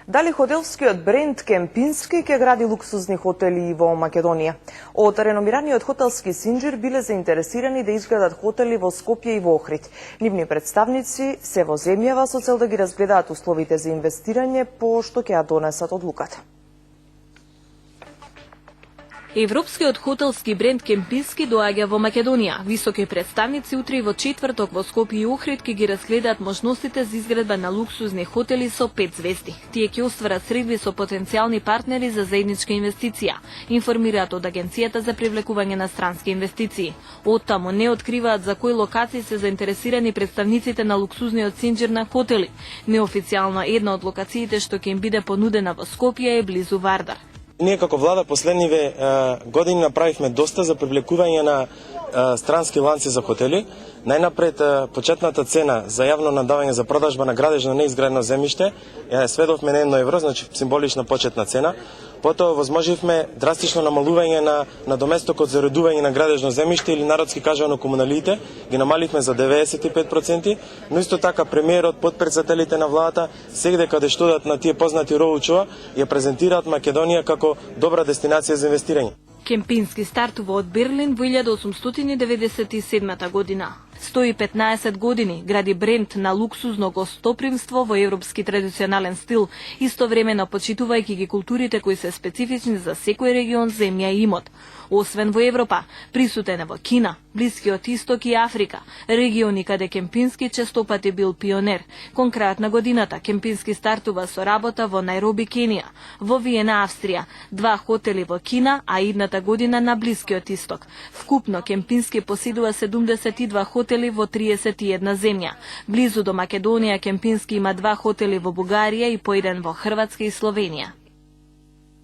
Дали хотелскиот бренд Кемпински ќе гради луксузни хотели во Македонија? Од реномираниот хотелски Синџир биле заинтересирани да изградат хотели во Скопје и во Охрид. Нивни представници се во земјава со цел да ги разгледаат условите за инвестирање по што ќе ја донесат одлуката. Европскиот хотелски бренд Кемпински доаѓа во Македонија. Високи представници утре и во четврток во Скопје и Охрид ќе ги разгледаат можностите за изградба на луксузни хотели со 5 звезди. Тие ќе остварат средби со потенцијални партнери за заедничка инвестиција, информираат од Агенцијата за привлекување на странски инвестиции. Оттаму не откриваат за кои локации се заинтересирани представниците на луксузниот Синџир на хотели. Неофицијално една од локациите што ќе им биде понудена во Скопје е близу Вардар. Ние како влада последниве години направивме доста за привлекување на странски ланци за хотели. Најнапред почетната цена за јавно надавање за продажба на градежно неизградено земјиште ја сведовме на 1 евро, значи символична почетна цена. Потоа возможивме драстично намалување на доместокот за редување на градежно земјиште или народски кажано комуналиите, ги намаливме за 95%, но исто така премиерот, потпредседателите на владата, сегде каде што одат на тие познати роучува, ја презентираат Македонија како добра дестинација за инвестирање. Кемпински стартува од Берлин во 1897 година. 115 години гради бренд на луксузно гостопримство во европски традиционален стил, истовремено почитувајќи ги културите кои се специфични за секој регион, земја и имот. Освен во Европа, присутен е во Кина, Блискиот Исток и Африка, региони каде Кемпински честопати бил пионер. Кон крајот на годината Кемпински стартува со работа во Најроби, Кенија, во Виена, Австрија, 2 хотели во Кина, а идната година на Блискиот Исток. Вкупно Кемпински поседува 72 хотели во 31 земја. Близу до Македонија Кемпински има 2 хотели во Бугарија и по 1 во Хрватска и Словенија.